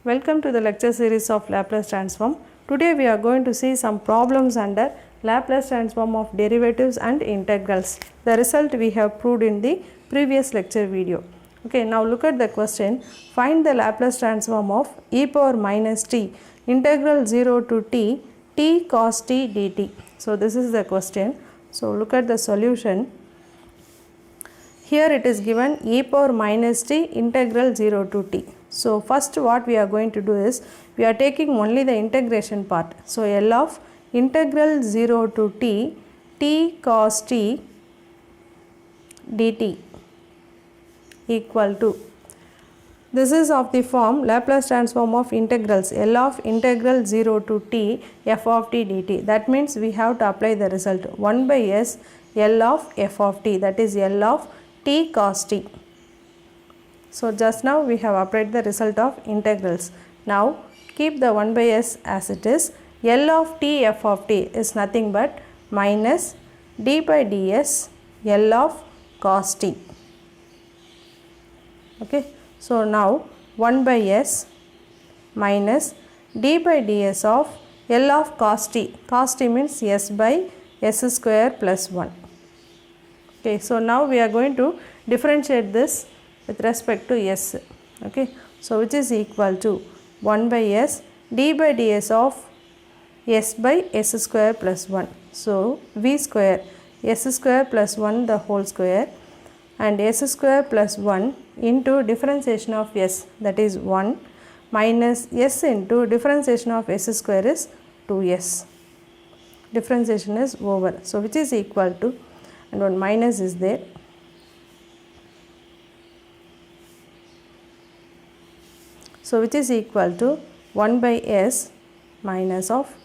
Welcome to the lecture series of Laplace transform. Today we are going to see some problems under Laplace transform of derivatives and integrals. The result we have proved in the previous lecture video. Okay, now look at the question. Find the Laplace transform of e power minus t integral 0 to t t cos t dt. So this is the question. So look at the solution. Here it is given e power minus t integral 0 to t. So first what we are going to do is we are taking only the integration part. So L of integral 0 to t t cos t dt equal to, this is of the form Laplace transform of integrals L of integral 0 to t f of t dt. That means we have to apply the result 1 by s L of f of t, that is L of t cos t. So just now we have applied the result of integrals. Now keep the 1 by s as it is. L of t f of t is nothing but minus d by ds L of cos t. Okay. So now 1 by s minus d by ds of L of cos t. Cos t means s by s square plus 1. Okay. So now we are going to differentiate this with respect to s. Okay. So which is equal to 1 by s d by ds of s by s square plus 1. So v square s square plus 1 the whole square and s square plus 1 into differentiation of s, that is 1, minus s into differentiation of s square is 2s. Differentiation is over. So which is equal to, and one minus is there. So which is equal to 1 by s minus of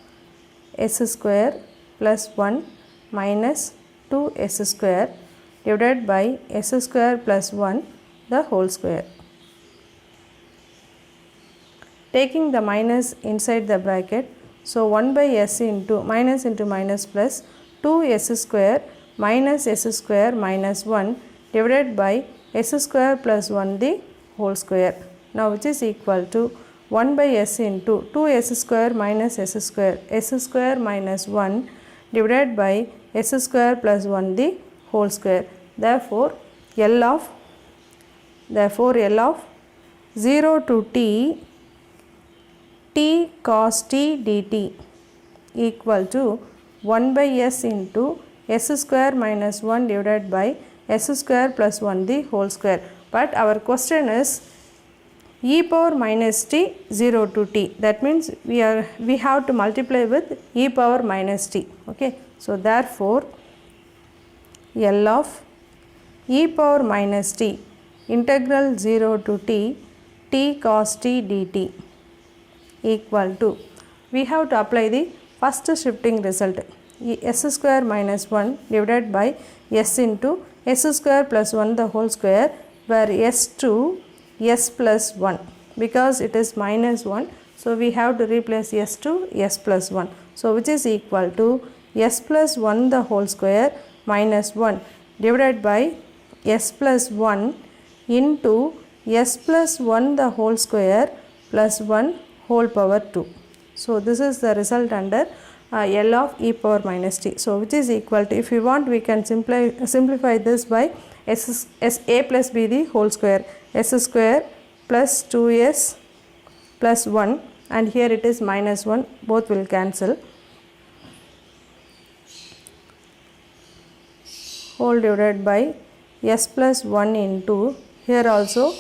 s square plus 1 minus 2s square divided by s square plus 1 the whole square. Taking the minus inside the bracket, so 1 by s into minus plus 2s square minus s square minus 1 divided by s square plus 1 the whole square. Now which is equal to 1 by s into 2s square minus s square minus 1 divided by s square plus 1 the whole square. Therefore L of 0 to t t cos t dt equal to 1 by s into s square minus 1 divided by s square plus 1 the whole square. But our question is e power minus t 0 to t, that means we have to multiply with e power minus t. Okay. So therefore L of e power minus t integral 0 to t t cos t dt equal to, we have to apply the first shifting result, s square minus 1 divided by s into s square plus 1 the whole square, where s to s plus 1, because it is minus 1. So we have to replace s to s plus 1. So which is equal to s plus 1 the whole square minus 1 divided by s plus 1 into s plus 1 the whole square plus 1 whole power 2. So this is the result under L of e power minus t. So which is equal to, if you want we can simplify this by s a plus b the whole square, s square plus 2s plus 1, and here it is minus 1, both will cancel, whole divided by s plus 1 into, here also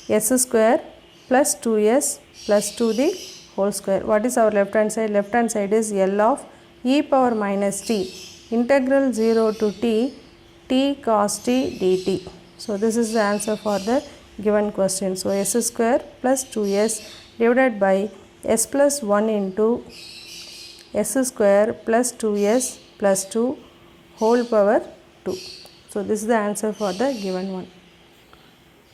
s square plus 2s plus 2 the whole square. What is our left hand side? Left hand side is L of e power minus t integral 0 to t t cos t dt. So this is the answer for the given question. So s square plus 2s divided by s plus 1 into s square plus 2s plus 2 whole power 2. So this is the answer for the given one.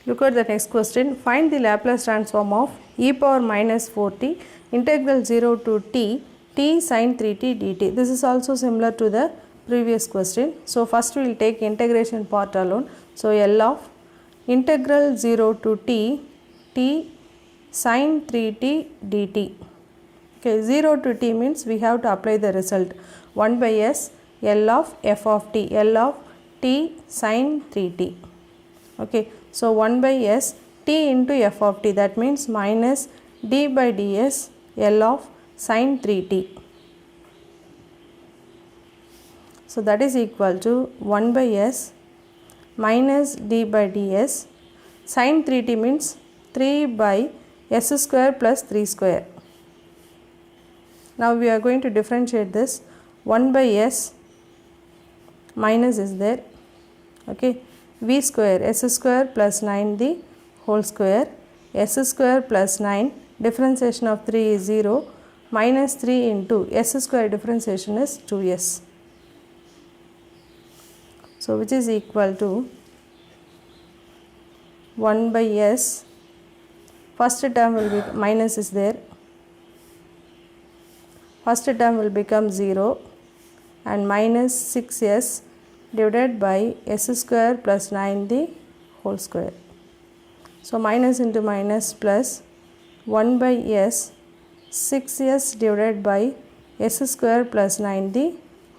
Look at the next question. Find the Laplace transform of e power minus 4t integral 0 to t t sin 3t dt. This is also similar to the previous question. So first we will take integration part alone. So L of integral 0 to t t sin 3t dt. Okay, 0 to t means we have to apply the result 1 by s L of f of t, L of t sin 3t. Okay, so 1 by s t into f of t, that means minus d by ds L of sin 3t. So that is equal to 1 by s minus d by ds. Sin 3t means 3 by s square plus 3 square. Now we are going to differentiate this. 1 by s minus is there. Okay, v square s square plus 9 the whole square, s square plus 9, differentiation of 3 is 0, minus 3 into s square differentiation is 2s. So which is equal to 1 by s, first term will be minus is there, first term will become 0 and minus 6s divided by s square plus 9 the whole square. So minus into minus plus 1 by s 6s divided by s square plus 9 the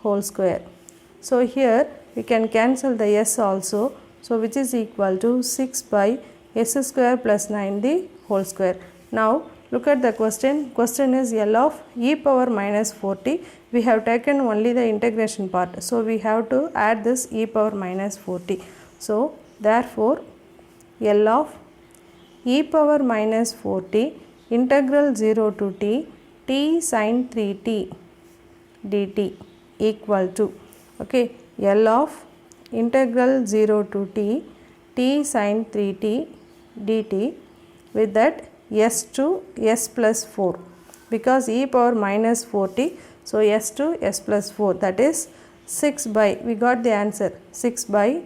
whole square. So here we can cancel the s also. So which is equal to 6 by s square plus 9 the whole square. Now look at the question. Question is L of e power minus 4t. We have taken only the integration part. So we have to add this e power minus 4t. So therefore L of e power minus 4t integral 0 to t t sin 3t dt equal to, okay, L of integral 0 to t t sin 3t dt with that s to s plus 4, because e power minus 4t, so s to s plus 4, that is 6 by, we got the answer, 6 by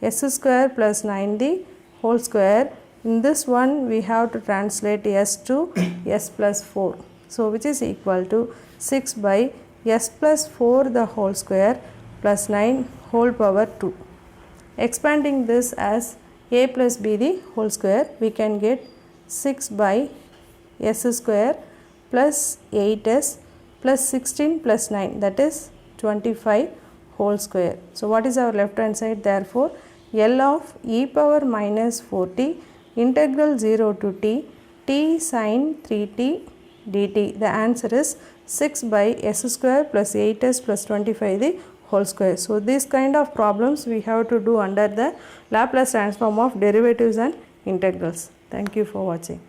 s square plus 9 the whole square. In this one we have to translate s to s plus 4. So which is equal to 6 by s plus 4 the whole square plus 9 whole power 2. Expanding this as a plus b the whole square, we can get 6 by s square plus 8s plus 16 plus 9, that is 25 whole square. So what is our left hand side? Therefore L of e power minus 4t integral 0 to t t sin 3t dt. The answer is 6 by s square plus 8s plus 25 the whole square. So this kind of problems we have to do under the Laplace transform of derivatives and integrals. Thank you for watching.